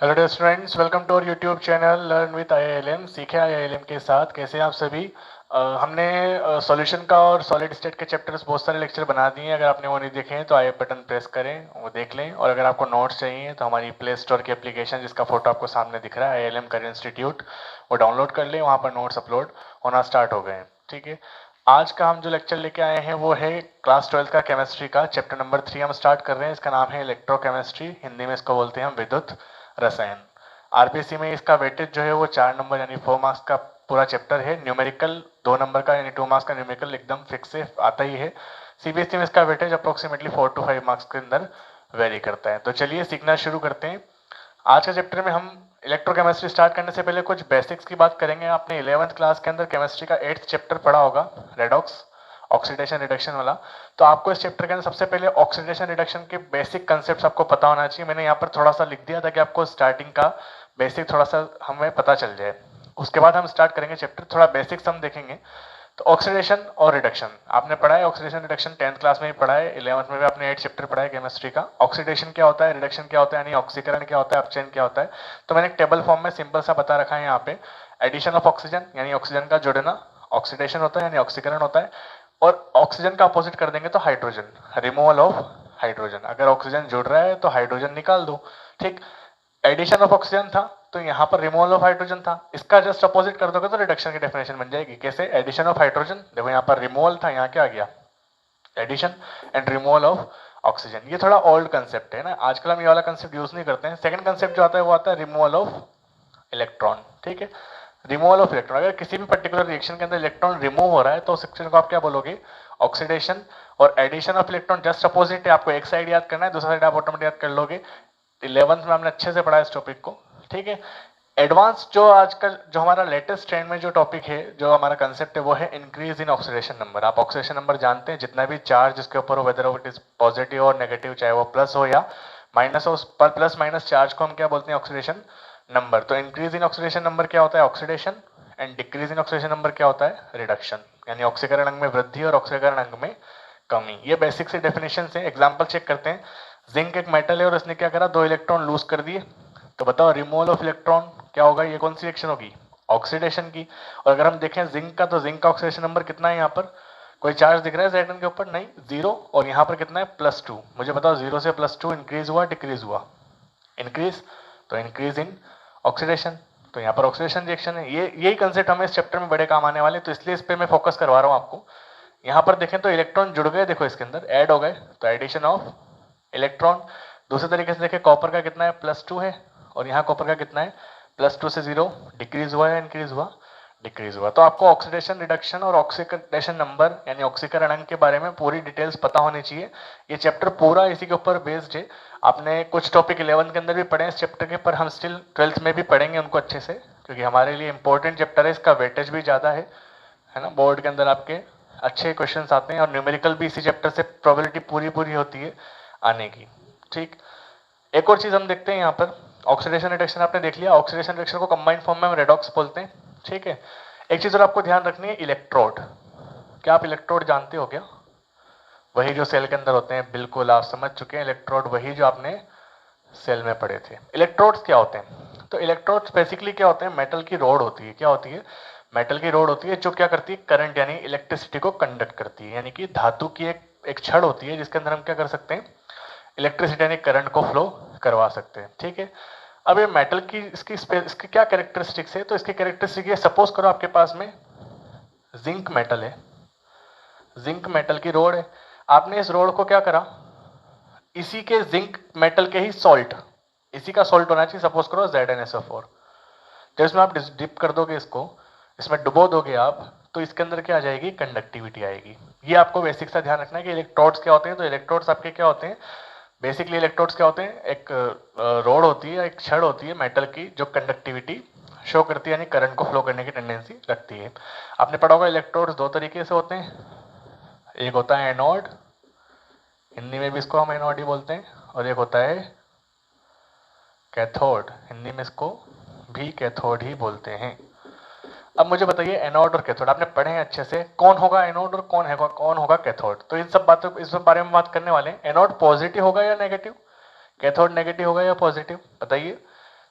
Hello dear students, welcome to our YouTube channel learn with IILM. सीखे IILM के साथ। कैसे हैं आप सभी? हमने सॉल्यूशन का और सॉलिड स्टेट के चैप्टर्स बहुत सारे लेक्चर बना दिए हैं। अगर आपने वो नहीं देखे हैं तो आई बटन प्रेस करें, वो देख लें। और अगर आपको नोट्स चाहिए तो हमारी प्ले स्टोर की एप्लीकेशन, जिसका फोटो आपको सामने दिख रहा है, आईआईएलएम करियर इंस्टीट्यूट, वो डाउनलोड कर लें। वहाँ पर नोट्स अपलोड होना स्टार्ट हो गए हैं। ठीक है, आज का हम जो लेक्चर लेके आए हैं वो है क्लास 12 का केमिस्ट्री का चैप्टर नंबर 3 हम स्टार्ट कर रहे हैं। इसका नाम है इलेक्ट्रोकेमिस्ट्री, हिंदी में इसको बोलते हैं हम विद्युत रसायन। आरपीसी में इसका वेटेज जो है वो 4 नंबर यानी 4 मार्क्स का पूरा चैप्टर है। न्यूमेरिकल 2 नंबर का यानी 2 मार्क्स का न्यूमेरिकल एकदम फिक्स से आता ही है। सीबीएसई में इसका वेटेज अप्रोक्सीमेटली 4 to 5 मार्क्स के अंदर वेरी करता है। तो चलिए सीखना शुरू करते हैं। आज के चैप्टर में हम इलेक्ट्रोकेमिस्ट्री स्टार्ट करने से पहले कुछ बेसिक्स की बात करेंगे। आपने 11th क्लास के अंदर केमिस्ट्री का 8th चैप्टर पढ़ा होगा, रेडॉक्स, ऑक्सीडेशन रिडक्शन वाला। तो आपको इस चैप्टर के अंदर सबसे पहले ऑक्सीडेशन रिडक्शन के बेसिक कंसेप्ट्स आपको पता होना चाहिए। मैंने यहाँ पर थोड़ा सा लिख दिया ताकि आपको स्टार्टिंग का बेसिक थोड़ा सा हमें पता चल जाए। उसके बाद हम स्टार्ट करेंगे चैप्टर, थोड़ा बेसिक्स हम देखेंगे। तो ऑक्सीडेशन और रिडक्शन आपने पढ़ा है, ऑक्सीडेशन रिडक्शन 10th क्लास में भी पढ़ा है, 11th में भी आपने 8 चैप्टर पढ़ा है केमिस्ट्री का। ऑक्सीडेशन क्या होता है, रिडक्शन क्या होता है, यानी ऑक्सीकरण क्या होता है, अपचयन क्या होता है। तो मैंने एक टेबल फॉर्म में सिंपल सा बता रखा है यहाँ पे। एडिशन ऑफ ऑक्सीजन यानी ऑक्सीजन का जुड़ना, ऑक्सीडेशन होता है यानी ऑक्सीकरण होता है। और ऑक्सीजन का अपोजिट कर देंगे तो हाइड्रोजन, रिमूवल ऑफ हाइड्रोजन। अगर ऑक्सीजन जुड़ रहा है तो हाइड्रोजन निकाल दो। ठीक, एडिशन ऑफ ऑक्सीजन था तो यहाँ पर रिमूवल ऑफ हाइड्रोजन था। इसका जस्ट अपोजिट कर दोगे तो रिडक्शन की डेफिनेशन बन जाएगी। कैसे? एडिशन ऑफ हाइड्रोजन, देखो यहाँ पर रिमूवल था, यहाँ क्या आ गया, addition and removal of oxygen. ये थोड़ा ओल्ड कंसेप्ट है ना, आजकल हम ये वाला कंसेप्ट यूज नहीं करते हैं। सेकंड कंसेप्ट जो आता है वो आता है रिमूवल ऑफ इलेक्ट्रॉन। ठीक है, रिमूवल ऑफ इलेक्ट्रॉन, अगर किसी भी पर्टिकुलर रिएक्शन के अंदर इलेक्ट्रॉन रिमूव हो रहा है तो उस सेक्शन को आप क्या बोलोगे, ऑक्सीडेशन। और addition of electron just opposite है, आपको एक साइड याद करना है, दूसरा साइड आप ऑटोमेटिक याद कर लोगे। 11th में हमने अच्छे से पढ़ा इस टॉपिक को। ठीक है, एडवांस जो आजकल जो हमारा लेटेस्ट ट्रेंड में जो टॉपिक है, जो हमारा कंसेप्ट है, वो है इंक्रीज इन ऑक्सीडेशन नंबर। आप ऑक्सीडेशन नंबर जानते हैं, जितना भी चार्ज इसके ऊपर हो, वेदर इट इज पॉजिटिव और नेगेटिव, चाहे वो प्लस हो या माइनस हो, पर प्लस माइनस चार्ज को हम क्या बोलते हैं, ऑक्सीडेशन नंबर। तो इंक्रीज इन ऑक्सीडेशन नंबर क्या होता है, oxidation. And decrease in oxidation number क्या होता है, रिडक्शन, यानी ऑक्सीकरण अंग में वृद्धि और ऑक्सीकरण अंग में कमी। ये बेसिक से डेफिनेशन है। एग्जाम्पल चेक करते हैं। जिंक एक मेटल है और उसने क्या करा, 2 इलेक्ट्रॉन लूज कर दिए। तो बताओ रिमूवल ऑफ इलेक्ट्रॉन क्या होगा, ये कौन सी रिएक्शन होगी, ऑक्सीडेशन की। और अगर हम देखें जिंक का, तो जिंक का ऑक्सीडेशन नंबर कितना है, यहाँ पर कोई चार्ज दिख रहा है Z1 के ऊपर, नहीं, 0। और यहाँ पर कितना है, +2। मुझे बताओ 0 से +2 इंक्रीज हुआ डिक्रीज हुआ, इंक्रीज। तो इंक्रीज इन ऑक्सीडेशन, तो यहाँ पर ऑक्सीडेशन रिएक्शन है। ये यही कंसेप्ट हमें इस चैप्टर में बड़े काम आने वाले, तो इसलिए इस पे मैं फोकस करवा रहा हूँ आपको। यहाँ पर देखें तो इलेक्ट्रॉन जुड़ गए, देखो इसके अंदर ऐड हो गए, तो एडिशन ऑफ इलेक्ट्रॉन। दूसरे तरीके से देखें, कॉपर का कितना है, +2 है, और यहाँ कॉपर का कितना है, +2 से 0, डिक्रीज हुआ या इंक्रीज हुआ, डिक्रीज हुआ। तो आपको ऑक्सीडेशन रिडक्शन और ऑक्सीडेशन नंबर यानी ऑक्सीकरण अंग के बारे में पूरी डिटेल्स पता होनी चाहिए। ये चैप्टर पूरा इसी के ऊपर बेस्ड है। आपने कुछ टॉपिक 11th के अंदर भी पढ़े इस चैप्टर के, पर हम स्टिल 12th में भी पढ़ेंगे उनको अच्छे से, क्योंकि हमारे लिए इंपॉर्टेंट चैप्टर है, इसका वेटेज भी ज़्यादा है ना। बोर्ड के अंदर आपके अच्छे क्वेश्चन आते हैं, और न्यूमेरिकल भी इसी चैप्टर से प्रोबेबिलिटी पूरी पूरी होती है आने की। ठीक, एक और चीज हम देखते हैं यहाँ पर, ऑक्सीडेशन रिडक्शन आपने देख लिया। ऑक्सीडेशन रिडक्शन को कंबाइंड फॉर्म में हम रेडॉक्स बोलते हैं। ठीक है, एक चीज और आपको ध्यान रखनी है, इलेक्ट्रोड। क्या आप इलेक्ट्रोड जानते हो क्या? वही जो सेल के अंदर होते हैं, बिल्कुल आप समझ चुके हैं, इलेक्ट्रोड वही जो आपने सेल में पढ़े थे। इलेक्ट्रोड्स क्या होते हैं? तो इलेक्ट्रोड्स बेसिकली क्या होते हैं, मेटल की रोड होती है। क्या होती है? मेटल की रोड होती है, जो क्या करती है, करंट यानी इलेक्ट्रिसिटी को कंडक्ट करती है। यानी कि धातु की एक छड़ होती है जिसके अंदर हम क्या कर सकते हैं, इलेक्ट्रिसिटी यानी करंट को फ्लो करवा सकते हैं। ठीक है, अब ये मेटल की इसकी क्या कैरेक्टरिस्टिक्स है, तो इसकी कैरेक्टरिस्टिक ये, सपोज करो आपके पास में जिंक मेटल है, जिंक मेटल की रोड है। आपने इस रोड को क्या करा, इसी के जिंक मेटल के ही सॉल्ट, इसी का सॉल्ट होना चाहिए, सपोज करो ZnSO4। जब इसमें आप डिप कर दोगे, इसको इसमें डुबो दोगे आप, तो इसके अंदर क्या आ जाएगी, कंडक्टिविटी आएगी। ये आपको बेसिक सा ध्यान रखना है कि इलेक्ट्रोड्स क्या होते हैं। तो इलेक्ट्रोड्स आपके क्या होते हैं, बेसिकली इलेक्ट्रोड्स क्या होते हैं, एक रोड होती है, एक छड़ होती है मेटल की, जो कंडक्टिविटी शो करती है, यानी करंट को फ्लो करने की टेंडेंसी रखती है। आपने पढ़ा होगा इलेक्ट्रोड्स 2 तरीके से होते हैं, एक होता है एनोड, हिंदी में भी इसको हम एनोड ही बोलते हैं, और एक होता है कैथोड, हिंदी में इसको भी कैथोड ही बोलते हैं। अब मुझे बताइए, एनोड और कैथोड आपने पढ़े हैं अच्छे से, कौन होगा एनोड और कौन होगा कैथोड? तो इन सब बातों, इस बारे में बात करने वाले हैं। एनोड पॉजिटिव होगा या नेगेटिव, कैथोड नेगेटिव होगा या पॉजिटिव, बताइए।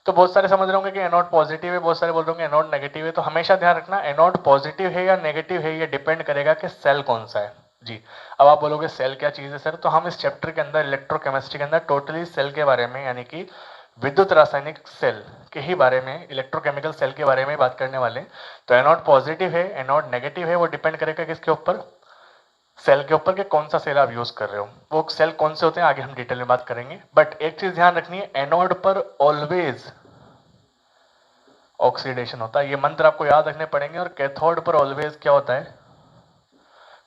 तो बहुत सारे समझ रहे होंगे कि एनोड पॉजिटिव है, बहुत सारे बोल रहे होंगे एनोड नेगेटिव है। तो हमेशा ध्यान रखना एनोड पॉजिटिव है या नेगेटिव है ये डिपेंड करेगा कि सेल कौन सा है जी। अब आप बोलोगे सेल क्या चीज है सर, तो हम इस चैप्टर के अंदर इलेक्ट्रोकेमिस्ट्री के अंदर टोटली सेल के बारे में यानी कि विद्युत रासायनिक सेल के ही बारे में, इलेक्ट्रोकेमिकल सेल के बारे में बात करने वाले हैं। तो एनोड पॉजिटिव है एनोड नेगेटिव है वो डिपेंड करेगा किसके ऊपर, सेल के ऊपर, के कौन सा सेल आप यूज कर रहे हो। वो सेल कौन से होते हैं आगे हम डिटेल में बात करेंगे। बट एक चीज ध्यान रखनी है, एनोड पर ऑलवेज ऑक्सीडेशन होता है, ये मंत्र आपको याद रखने पड़ेंगे। और कैथोड पर ऑलवेज क्या होता है,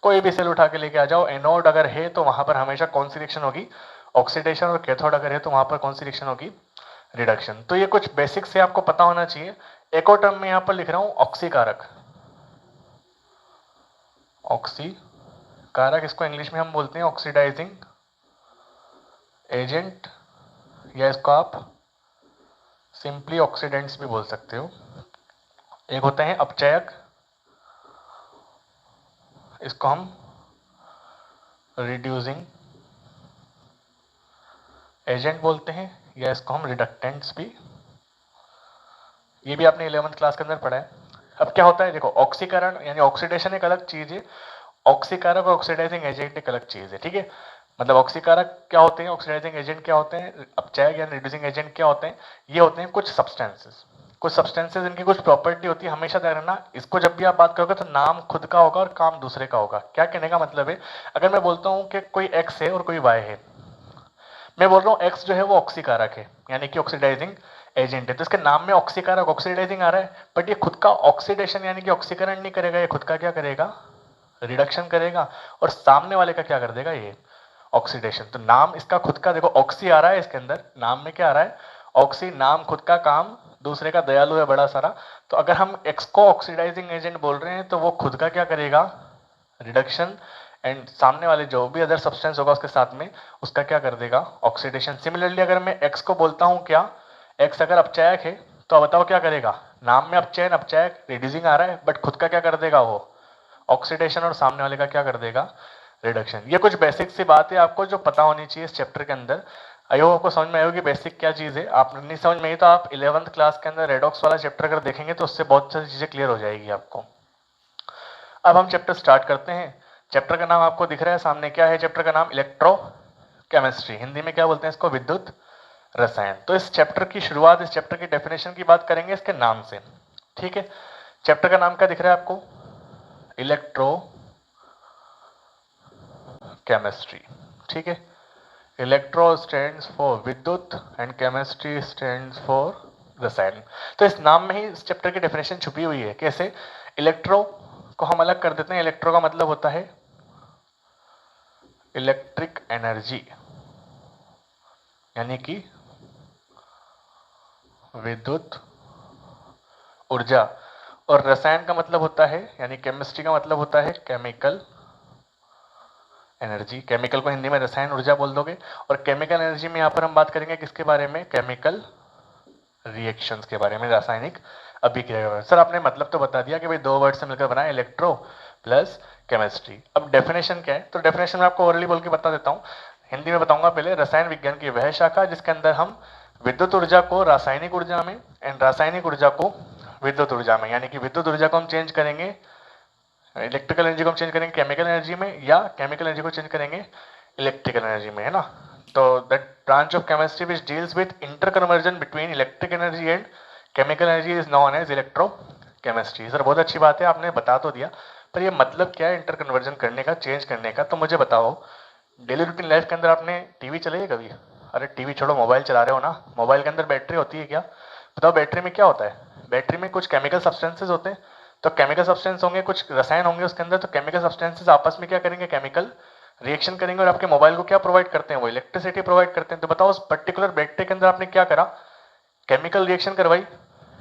कोई भी सेल उठा के लेके आ जाओ, एनोड अगर है तो वहां पर हमेशा कौन सी रिएक्शन होगी, ऑक्सीडेशन, और कैथोड अगर है तो वहां पर कौन सी रिएक्शन होगी, रिडक्शन। तो ये कुछ बेसिक से आपको पता होना चाहिए। एक और टर्म में यहां पर लिख रहा हूं ऑक्सीकारक, ऑक्सीकारक इसको इंग्लिश में हम बोलते हैं ऑक्सीडाइजिंग एजेंट, या इसको आप सिंपली ऑक्सीडेंट्स भी बोल सकते हो। एक होते हैं अपचयक, इसको हम रिड्यूसिंग एजेंट बोलते हैं, या इसको हम रिडक्टेंट्स भी, ये भी आपने 11th क्लास के अंदर पढ़ा है। अब क्या होता है देखो, ऑक्सीकरण यानी ऑक्सीडेशन एक अलग चीज है, ऑक्सीकारक और ऑक्सीडाइजिंग एजेंट एक अलग चीज है, ठीक है। मतलब ऑक्सीकारक क्या होते हैं, ऑक्सीडाइजिंग एजेंट क्या होते हैं, अपचयक यानी रिड्यूसिंग एजेंट क्या होते हैं, ये होते हैं कुछ सब्सटेंसेस, कुछ सब्सटेंसेस इनकी कुछ प्रॉपर्टी होती है। हमेशा ध्यान रखना, इसको जब भी आप बात करोगे तो नाम खुद का होगा और काम दूसरे का होगा। क्या कहने का मतलब है, अगर मैं बोलता हूं कि कोई एक्स है और कोई वाई है, मैं बोल रहा हूँ एक्स जो है वो ऑक्सीकारक है यानी कि ऑक्सीडाइजिंग एजेंट है, तो इसके नाम में ऑक्सीकारक ऑक्सीडाइजिंग आ रहा है, बट ये खुद का ऑक्सीडेशन यानी कि ऑक्सीकरण नहीं करेगा, ये खुद का क्या करेगा, रिडक्शन करेगा। और सामने वाले का क्या कर देगा, ये ऑक्सीडेशन। तो नाम इसका खुद का देखो, ऑक्सी आ रहा है इसके अंदर, नाम में क्या आ रहा है, ऑक्सी, नाम खुद का, काम दूसरे का, दयालु है बड़ा सारा। तो अगर हम एक्स को ऑक्सीडाइजिंग एजेंट बोल रहे हैं तो वो खुद का क्या करेगा, रिडक्शन, एंड सामने वाले जो भी अदर सब्सटेंस होगा उसके साथ में उसका क्या कर देगा, ऑक्सीडेशन। सिमिलरली अगर मैं एक्स को बोलता हूं क्या, एक्स अगर अपचयक है तो बताओ क्या करेगा, नाम में अपचयन अपचयक रिड्यूसिंग आ रहा है, बट खुद का क्या कर देगा वो ऑक्सीडेशन, और सामने वाले का क्या कर देगा, रिडक्शन। ये कुछ बेसिक सी बात है आपको जो पता होनी चाहिए इस चैप्टर के अंदर। आई होप आपको समझ में आएगी बेसिक क्या चीज है। आप नहीं समझ में आई तो आप 11th क्लास के अंदर रेडॉक्स वाला चैप्टर अगर देखेंगे तो उससे बहुत सारी चीजें क्लियर हो जाएगी आपको। अब हम चैप्टर स्टार्ट करते हैं। चैप्टर का नाम आपको दिख रहा है सामने, क्या है चैप्टर का नाम, इलेक्ट्रो केमिस्ट्री, हिंदी में क्या बोलते हैं इसको, विद्युत रसायन। तो इस चैप्टर की शुरुआत, इस चैप्टर की डेफिनेशन की बात करेंगे इसके नाम से, ठीक है। चैप्टर का नाम क्या दिख रहा है आपको, इलेक्ट्रो केमिस्ट्री, ठीक है। इलेक्ट्रो स्टैंड्स फॉर विद्युत एंड केमिस्ट्री स्टैंड्स फॉर रसायन। तो इस नाम में ही इस चैप्टर की डेफिनेशन छुपी हुई है। कैसे, इलेक्ट्रो को हम अलग कर देते हैं, इलेक्ट्रो का मतलब होता है इलेक्ट्रिक एनर्जी यानी कि विद्युत ऊर्जा, और रसायन का मतलब होता है यानी केमिस्ट्री का मतलब होता है केमिकल एनर्जी। केमिकल को हिंदी में रसायन ऊर्जा बोल दोगे। और केमिकल एनर्जी में यहां पर हम बात करेंगे किसके बारे में, केमिकल रिएक्शंस के बारे में, रासायनिक अभिक्रिया के बारे में। सर आपने मतलब तो बता दिया कि भाई दो वर्ड से मिलकर बना है इलेक्ट्रो प्लस केमिस्ट्री। अब डेफिनेशन क्या है, तो डेफिनेशन में आपको ओरली बोल के बता देता हूँ, हिंदी में बताऊंगा पहले। रसायन विज्ञान की वह शाखा जिसके अंदर हम विद्युत ऊर्जा को रासायनिक ऊर्जा में एंड रासायनिक ऊर्जा को विद्युत ऊर्जा में, यानी कि विद्युत ऊर्जा को हम चेंज करेंगे, इलेक्ट्रिकल एनर्जी को हम चेंज करेंगे केमिकल एनर्जी में, या केमिकल एनर्जी को चेंज करेंगे इलेक्ट्रिकल एनर्जी में, है ना। तो that branch of chemistry which deals with interconversion between electric energy and chemical energy is known as electro chemistry. Sir बहुत अच्छी बात है, आपने बता तो दिया, पर ये मतलब क्या है इंटरकन्वर्जन करने का, चेंज करने का। तो मुझे बताओ, डेली रूटीन लाइफ के अंदर आपने टीवी चलाई है कभी, अरे टीवी छोड़ो, मोबाइल चला रहे हो ना, मोबाइल के अंदर बैटरी होती है क्या, बताओ बैटरी में क्या होता है, बैटरी में कुछ केमिकल सब्सटेंसेस होते हैं। तो केमिकल सब्सटेंस होंगे, कुछ रसायन होंगे उसके अंदर, तो केमिकल सब्सटेंसेस आपस में क्या करेंगे, केमिकल रिएक्शन करेंगे, और आपके मोबाइल को क्या प्रोवाइड करते हैं, वो इलेक्ट्रिसिटी प्रोवाइड करते हैं। तो बताओ उस पर्टिकुलर बैटरी के अंदर आपने क्या करा, केमिकल रिएक्शन करवाई,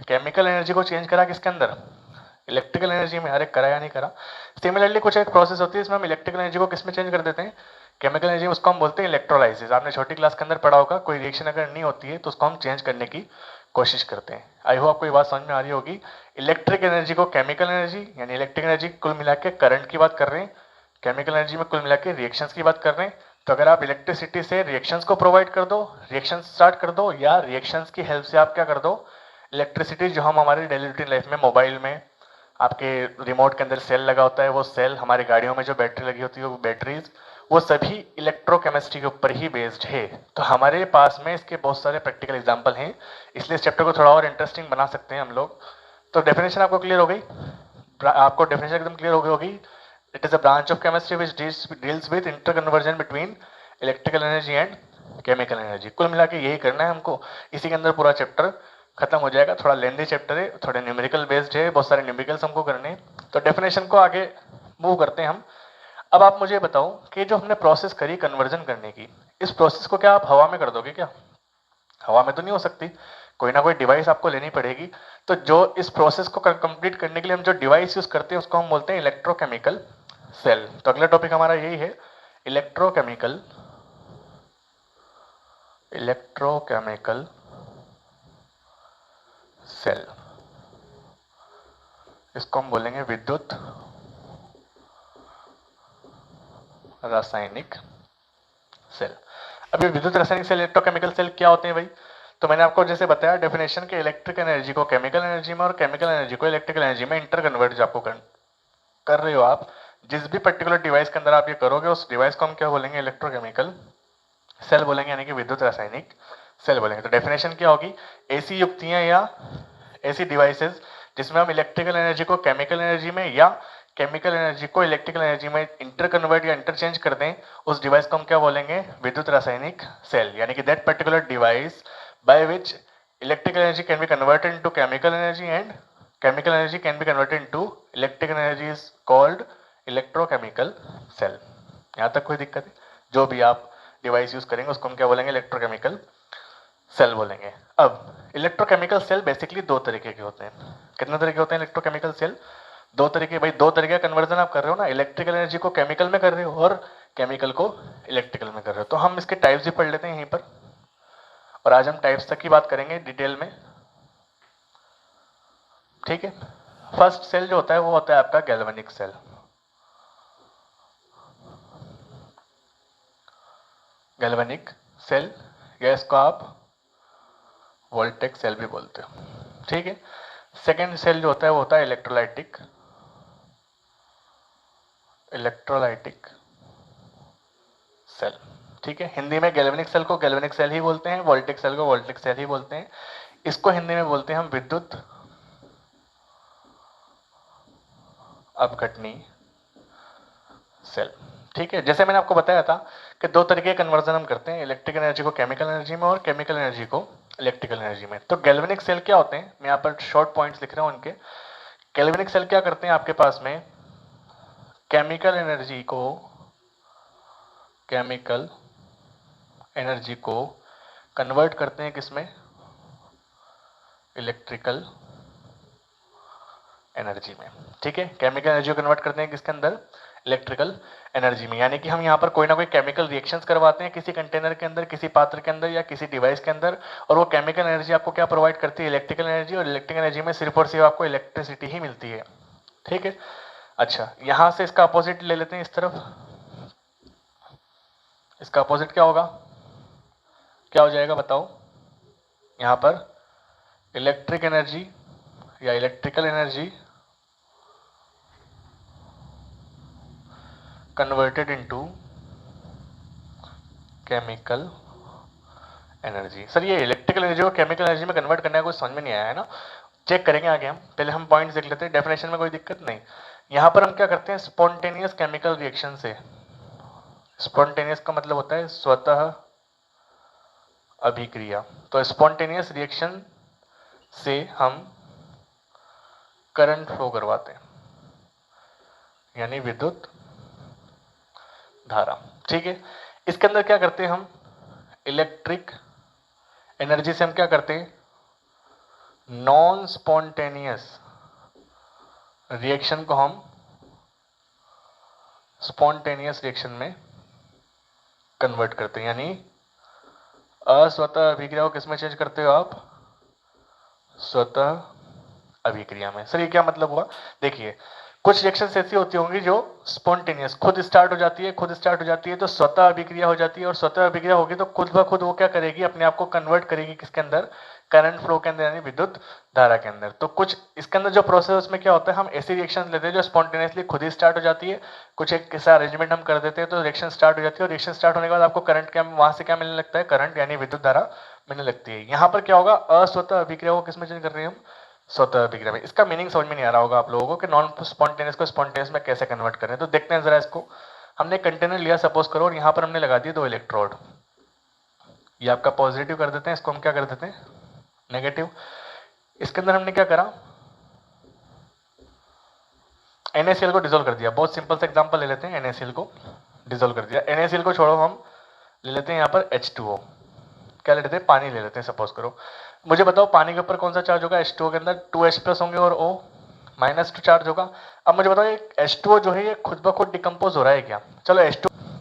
केमिकल एनर्जी को चेंज करा किसके अंदर, इलेक्ट्रिकल एनर्जी में। अरे करा या नहीं करा। सिमिलरली कुछ एक प्रोसेस होती है इसमें हम इलेक्ट्रिकल एनर्जी को किस में चेंज कर देते हैं, केमिकल एनर्जी, उसको हम बोलते हैं इलेक्ट्रोलाइसिस। आपने छोटी क्लास के अंदर पढ़ा होगा, कोई रिएक्शन अगर नहीं होती है तो उसको हम चेंज करने की कोशिश करते हैं। आई होप आपको ये बात समझ में आ रही होगी। इलेक्ट्रिक एनर्जी को केमिकल एनर्जी यानी इलेक्ट्रिक एनर्जी कुल मिला के करंट की बात कर रहे हैं, केमिकल एनर्जी में कुल मिला के रिएक्शंस की बात कर रहे हैं। तो अगर आप इलेक्ट्रिसिटी से रिएक्शंस को प्रोवाइड कर दो, रिएक्शंस स्टार्ट कर दो, या रिएक्शंस की हेल्प से आप क्या कर दो, इलेक्ट्रिसिटी जो हम हमारी डेली रूटीन लाइफ में, मोबाइल में आपके रिमोट के अंदर सेल लगा होता है, वो सेल, हमारी गाड़ियों में जो बैटरी लगी होती है वो बैटरीज, वो सभी इलेक्ट्रोकेमिस्ट्री के ऊपर ही बेस्ड है। तो हमारे पास में इसके बहुत सारे प्रैक्टिकल एग्जाम्पल हैं, इसलिए इस चैप्टर को थोड़ा और इंटरेस्टिंग बना सकते हैं हम लोग। तो डेफिनेशन आपको क्लियर हो गई, आपको डेफिनेशन एकदम क्लियर हो गई होगी। It is a branch of chemistry which deals with interconversion between electrical energy and chemical energy. कुल मिला के यही करना है हमको, इसी के अंदर पूरा चैप्टर खत्म हो जाएगा। थोड़ा लेंदी चैप्टर है, थोड़े न्यूमेरिकल बेस्ड है, बहुत सारे न्यूमेरिकल्स हमको करने हैं। तो डेफिनेशन को आगे मूव करते हैं हम। अब आप मुझे बताओ कि जो हमने प्रोसेस करी कन्वर्जन करने की, इस प्रोसेस को क्या आप हवा में कर दोगे क्या? हवा में तो नहीं हो सकती, कोई ना कोई डिवाइस आपको लेनी पड़ेगी। तो जो इस प्रोसेस को कंप्लीट करने के लिए हम जो डिवाइस यूज करते हैं उसको हम बोलते हैं इलेक्ट्रोकेमिकल सेल। तो अगला टॉपिक हमारा यही है, इलेक्ट्रोकेमिकल सेल। इसको हम बोलेंगे विद्युत रासायनिक सेल। अब ये विद्युत रासायनिक सेल, इलेक्ट्रोकेमिकल सेल क्या होते हैं भाई? तो मैंने आपको जैसे बताया डेफिनेशन के, इलेक्ट्रिक एनर्जी को केमिकल एनर्जी में और केमिकल एनर्जी को इलेक्ट्रिकल एनर्जी में इंटर कन्वर्ट जो आपको कर रहे हो आप, जिस भी पर्टिकुलर डिवाइस के अंदर आप ये करोगे उस डिवाइस को हम क्या बोलेंगे, इलेक्ट्रोकेमिकल सेल बोलेंगे, यानी कि विद्युत रासायनिक सेल बोलेंगे। तो डेफिनेशन क्या होगी, ऐसी युक्तियां या ऐसी डिवाइसेस जिसमें हम इलेक्ट्रिकल एनर्जी को केमिकल एनर्जी में या केमिकल एनर्जी को इलेक्ट्रिकल एनर्जी में इंटर कन्वर्ट या इंटरचेंज कर दें, उस डिवाइस को हम क्या बोलेंगे, विद्युत रासायनिक सेल। यानी कि that particular device by which electrical energy can be converted into chemical energy and chemical energy can be converted into electrical energy is called electrochemical cell। यहाँ तक कोई दिक्कत है? जो भी आप डिवाइस यूज करेंगे उसको हम क्या बोलेंगे, इलेक्ट्रोकेमिकल सेल बोलेंगे। अब इलेक्ट्रोकेमिकल सेल बेसिकली दो तरीके के होते हैं। कितने तरह के होते हैं इलेक्ट्रोकेमिकल सेल? दो तरीके भाई, दो तरीके का कन्वर्जन आप कर रहे हो ना, इलेक्ट्रिकल एनर्जी को केमिकल में कर रहे हो और केमिकल को इलेक्ट्रिकल में कर रहे हो। तो हम इसके टाइप्स भी पढ़ लेते हैं यहीं पर, और आज हम टाइप्स तक की बात करेंगे डिटेल में, ठीक है। फर्स्ट सेल जो होता है वो होता है आपका गैल्वेनिक सेल। गैल्वेनिक सेल या इसको आप वोल्टेक सेल भी बोलते हो, ठीक है। सेकेंड सेल जो होता है वो होता है इलेक्ट्रोलाइटिक सेल, ठीक है। हिंदी में गैल्वेनिक सेल को गैल्वेनिक सेल ही बोलते हैं, वोल्टेक सेल को वोल्टेक सेल ही बोलते हैं। इसको हिंदी में बोलते हैं हम विद्युत अपघटनी सेल, ठीक है। जैसे मैंने आपको बताया था कि दो तरीके का कन्वर्जन हम करते हैं, इलेक्ट्रिक एनर्जी को केमिकल एनर्जी में और केमिकल एनर्जी को इलेक्ट्रिकल एनर्जी में। तो गैल्वेनिक सेल क्या होते हैं, मैं यहाँ पर शॉर्ट पॉइंट्स लिख रहा हूँ उनके। गैल्वेनिक सेल क्या करते हैं, आपके पास में केमिकल एनर्जी को कन्वर्ट करते हैं किसमें, इलेक्ट्रिकल एनर्जी में, ठीक है। केमिकल एनर्जी को कन्वर्ट करते हैं किसके अंदर, इलेक्ट्रिकल एनर्जी में। यानी कि हम यहाँ पर कोई ना कोई केमिकल रिएक्शंस करवाते हैं किसी कंटेनर के अंदर, किसी पात्र के अंदर या किसी डिवाइस के अंदर, और वो केमिकल एनर्जी आपको क्या प्रोवाइड करती है, इलेक्ट्रिकल एनर्जी। और इलेक्ट्रिकल एनर्जी में सिर्फ और सिर्फ आपको इलेक्ट्रिसिटी ही मिलती है, ठीक है। अच्छा, यहां से इसका अपोजिट ले लेते हैं, इस तरफ इसका अपोजिट क्या होगा, क्या हो जाएगा बताओ। यहां पर इलेक्ट्रिक एनर्जी या electrical energy converted into chemical energy. Sir ये इलेक्ट्रिकल एनर्जी को केमिकल एनर्जी में कन्वर्ट करने का कुछ समझ में नहीं आया है ना, चेक करेंगे आगे हम। पहले हम पॉइंट्स देख लेते हैं, डेफिनेशन में कोई दिक्कत नहीं। यहां पर हम क्या करते हैं, स्पॉन्टेनियस केमिकल रिएक्शन से, स्पॉन्टेनियस का मतलब होता है स्वतः अभिक्रिया। तो स्पॉन्टेनियस रिएक्शन से हम करंट फ्लो करवाते हैं, यानी विद्युत धारा, ठीक है। इसके अंदर क्या करते हैं हम, इलेक्ट्रिक एनर्जी से हम क्या करते हैं, नॉन स्पॉन्टेनियस रिएक्शन को हम स्पॉन्टेनियस रिएक्शन में कन्वर्ट करते हैं। यानी अस्वतः अभिक्रिया को किसमें चेंज करते हो आप, स्वतः अभिक्रिया में। सर ये क्या मतलब हुआ, देखिए कुछ रिएक्शंस ऐसी होती होंगी जो स्पॉन्टेनियस खुद स्टार्ट हो जाती है, तो स्वतः अभिक्रिया हो जाती है, और स्वतः अभिक्रिया होगी तो खुद ब खुद वो क्या करेगी, अपने आप को कन्वर्ट करेगी किसके अंदर, करंट फ्लो के अंदर, यानी विद्युत धारा के अंदर। तो कुछ इसके अंदर जो प्रोसेस है उसमें क्या होता है, हम ऐसी रिएक्शन लेते हैं जो स्पॉन्टेनियसली खुद ही स्टार्ट हो जाती है, कुछ एक ऐसा अरेंजमेंट हम कर देते हैं तो रिएक्शन स्टार्ट हो जाती है, और रिएक्शन स्टार्ट होने के बाद आपको करंट क्या, वहां से क्या मिलने लगता है, करंट यानी विद्युत धारा मिलने लगती है। यहाँ पर क्या होगा, अस्वतः अभिक्रिया को किसमें चेंज कर रहे हैं हम, स्वतः अभिक्रिया में। इसका मीनिंग समझ में नहीं आ रहा होगा आप लोगों को कि नॉन स्पॉन्टेनियस को स्पॉन्टेनियस में कैसे कन्वर्ट करें। तो देखते हैं जरा इसको। हमने कंटेनर लिया सपोज करो, और यहाँ पर हमने लगा दिए 2 इलेक्ट्रोड। ये आपका पॉजिटिव कर देते हैं, इसको हम क्या कर देते हैं, नेगेटिव। इसके अंदर हमने क्या करा, NaCl को डिसोल्व कर दिया। बहुत सिंपल सा एग्जांपल ले लेते हैं, NaCl को डिसोल्व कर दिया। NaCl को छोड़ो, हम ले लेते हैं यहाँ पर H2O। क्या ले लेते हैं, पानी ले लेते हैं सपोज करो। मुझे बताओ पानी के ऊपर कौन सा चार्ज होगा, H2O के अंदर 2H प्लस होंगे और O माइनस 2 चार्ज होगा। अब मुझे बताओ ये H2O जो है ये खुद ब खुद डिकम्पोज हो रहा है क्या, चलो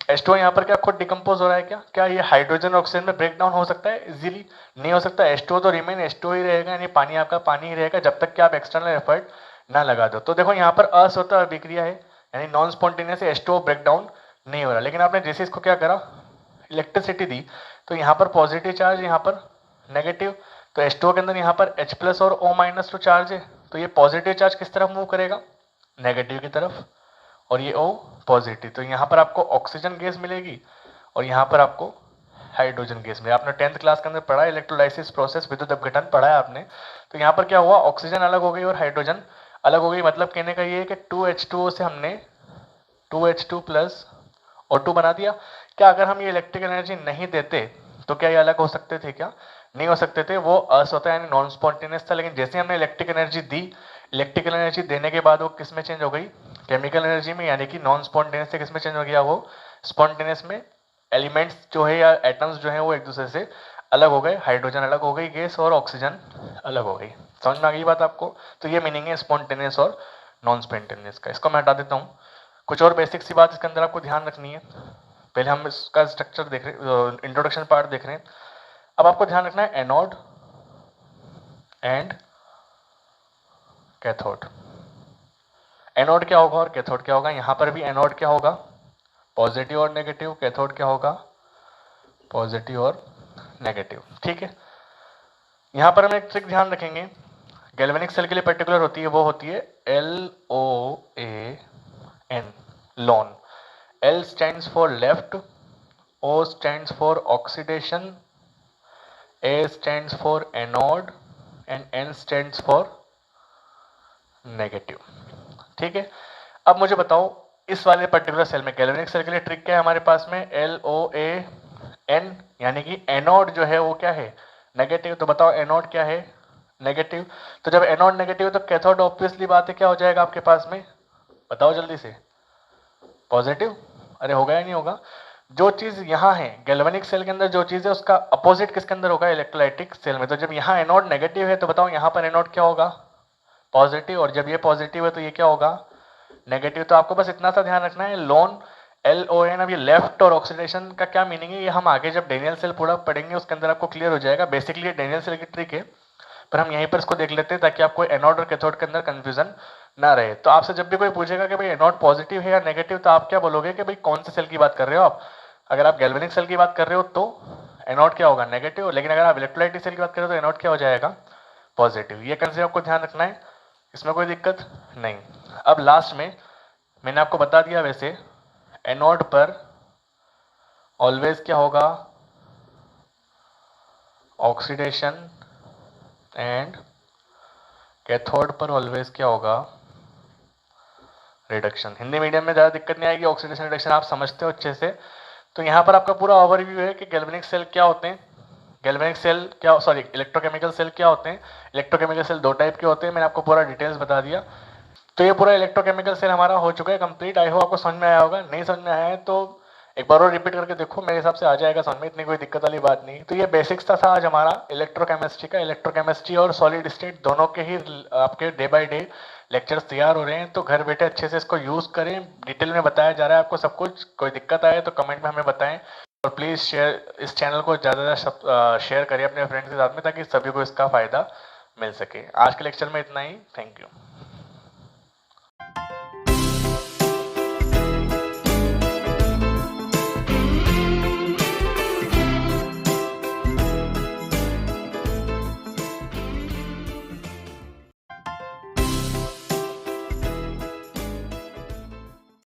H2O यहाँ पर क्या खुद डिकम्पोज हो रहा है क्या ये हाइड्रोजन ऑक्सीजन में ब्रेक डाउन हो सकता है, इजीली नहीं हो सकता। H2O तो रिमेन H2O ही रहेगा, यानी पानी आपका पानी ही रहेगा जब तक कि आप एक्सटर्नल एफर्ट ना लगा दो। तो देखो यहाँ पर अस्वतः अभिक्रिया है, यानी non spontaneous H2O break down नहीं हो रहा, लेकिन आपने जैसे इसको क्या करा, इलेक्ट्रिसिटी दी, तो यहाँ पर पॉजिटिव चार्ज, यहाँ पर नेगेटिव। तो H2O के अंदर यहाँ पर H प्लस और O माइनस 2 चार्ज है, तो ये पॉजिटिव चार्ज किस तरफ मूव करेगा, नेगेटिव की तरफ, और ये O पॉजिटिव। तो यहाँ पर आपको ऑक्सीजन गैस मिलेगी और यहाँ पर आपको हाइड्रोजन गैस मिलेगी। आपने 10th क्लास के अंदर पढ़ा, इलेक्ट्रोलाइसिस प्रोसेस, विद्युत अपघटन पढ़ा है आपने। तो यहाँ पर क्या हुआ, ऑक्सीजन अलग हो गई और हाइड्रोजन अलग हो गई। मतलब कहने का ये है कि 2H2O से हमने 2H2 प्लस और 2 बना दिया। क्या अगर हम ये इलेक्ट्रिकल एनर्जी नहीं देते तो क्या ये अलग हो सकते थे, क्या नहीं हो सकते थे, वो अस्वतः यानी नॉन स्पॉन्टेनियस था। लेकिन जैसे हमने इलेक्ट्रिक एनर्जी दी, इलेक्ट्रिकल एनर्जी देने के बाद वो किस में चेंज हो गई, केमिकल एनर्जी में, यानी कि नॉन स्पॉन्टेनियस से किस में चेंज हो गया, वो स्पॉन्टेनियस में। एलिमेंट्स जो है या एटम्स जो है वो एक दूसरे से अलग हो गए, हाइड्रोजन अलग हो गई गैस और ऑक्सीजन अलग हो गई। समझ में आ गई बात आपको। तो ये मीनिंग है स्पॉन्टेनियस और नॉन स्पॉन्टेनियस का। इसको मैं हटा देता हूँ। कुछ और बेसिक सी बात इसके अंदर आपको ध्यान रखनी है। पहले हम इसका स्ट्रक्चर देख रहे हैं, इंट्रोडक्शन पार्ट देख रहे हैं। अब आपको ध्यान रखना है एनोड एंड कैथोड। एनोड क्या होगा और कैथोड क्या होगा। यहाँ पर भी एनोड क्या होगा, पॉजिटिव और नेगेटिव। कैथोड क्या होगा, पॉजिटिव और नेगेटिव। ठीक है, यहाँ पर हम एक ट्रिक ध्यान रखेंगे, गैल्वेनिक सेल के लिए पर्टिकुलर होती है, वो होती है LOAN, lawn. L stands for left, O stands for oxidation, A stands for anode and N stands for negative। ठीक है, अब मुझे बताओ इस वाले पर्टिकुलर सेल में, गैल्वेनिक सेल के लिए ट्रिक क्या है हमारे पास में, LOAN, यानी कि एनोड जो है वो क्या है, नेगेटिव। तो बताओ एनोड क्या है, नेगेटिव। तो जब एनोड नेगेटिव है तो कैथोड ऑब्वियसली बात है क्या हो जाएगा आपके पास में, बताओ जल्दी से, पॉजिटिव। अरे होगा या नहीं होगा। जो चीज यहाँ है गैल्वेनिक सेल के अंदर, जो चीज है उसका अपोजिट किसके अंदर होगा, इलेक्ट्रोलाइटिक सेल में। तो जब यहाँ एनोड नेगेटिव है तो बताओ यहाँ पर एनोड क्या होगा, पॉजिटिव। और जब ये पॉजिटिव है तो ये क्या होगा, नेगेटिव। तो आपको बस इतना सा ध्यान रखना है, लोन LON। अब ये लेफ्ट और ऑक्सीडेशन का क्या मीनिंग है, ये हम आगे जब डेनियल सेल पूरा पढ़ेंगे उसके अंदर आपको क्लियर हो जाएगा। बेसिकली ये डेनियल सेल की ट्रिक है, पर हम यहीं पर इसको देख लेते हैं ताकि आपको एनोड और कैथोड के अंदर कंफ्यूजन ना रहे। तो आपसे जब भी कोई पूछेगा कि भाई एनोड पॉजिटिव है या नेगेटिव, तो आप क्या बोलोगे कि भाई कौन से सेल की बात कर रहे हो आप। अगर आप गैल्वेनिक सेल की बात कर रहे हो तो एनोड क्या होगा, नेगेटिव। लेकिन अगर आप इलेक्ट्रोलाइटिक सेल की बात कर रहे हो तो एनोड क्या हो जाएगा, पॉजिटिव। ये कंसेप्ट आपको ध्यान रखना है, इसमें कोई दिक्कत नहीं। अब लास्ट में मैंने आपको बता दिया, वैसे एनोड पर ऑलवेज क्या होगा, ऑक्सीडेशन, एंड कैथोड पर ऑलवेज क्या होगा, रिडक्शन। हिंदी मीडियम में ज़्यादा दिक्कत नहीं आएगी, ऑक्सीडेशन रिडक्शन आप समझते हो अच्छे से। तो यहाँ पर आपका पूरा ओवरव्यू है कि गैल्वेनिक सेल क्या होते हैं, गैल्वेनिक सेल क्या, सॉरी इलेक्ट्रोकेमिकल सेल क्या होते हैं। इलेक्ट्रोकेमिकल सेल 2 टाइप के होते हैं, मैंने आपको पूरा डिटेल्स बता दिया। तो ये पूरा इलेक्ट्रोकेमिकल सेल हमारा हो चुका है कंप्लीट। आई होप आपको समझ में आया होगा। नहीं समझ में आया है तो एक बार और रिपीट करके देखो, मेरे हिसाब से आ जाएगा समझ में, इतनी कोई दिक्कत वाली बात नहीं। तो ये बेसिक्स था आज हमारा इलेक्ट्रोकेमिस्ट्री का। इलेक्ट्रोकेमिस्ट्री और सॉलिड स्टेट दोनों के ही आपके डे बाय डे लेक्चर्स तैयार हो रहे हैं, तो घर बैठे अच्छे से इसको यूज़ करें। डिटेल में बताया जा रहा है आपको सब कुछ। कोई दिक्कत आए तो कमेंट में हमें बताएं, और प्लीज़ शेयर, इस चैनल को ज़्यादा से ज़्यादा शेयर करिए अपने फ्रेंड्स के साथ में, ताकि सभी को इसका फ़ायदा मिल सके। आज के लेक्चर में इतना ही। Thank you.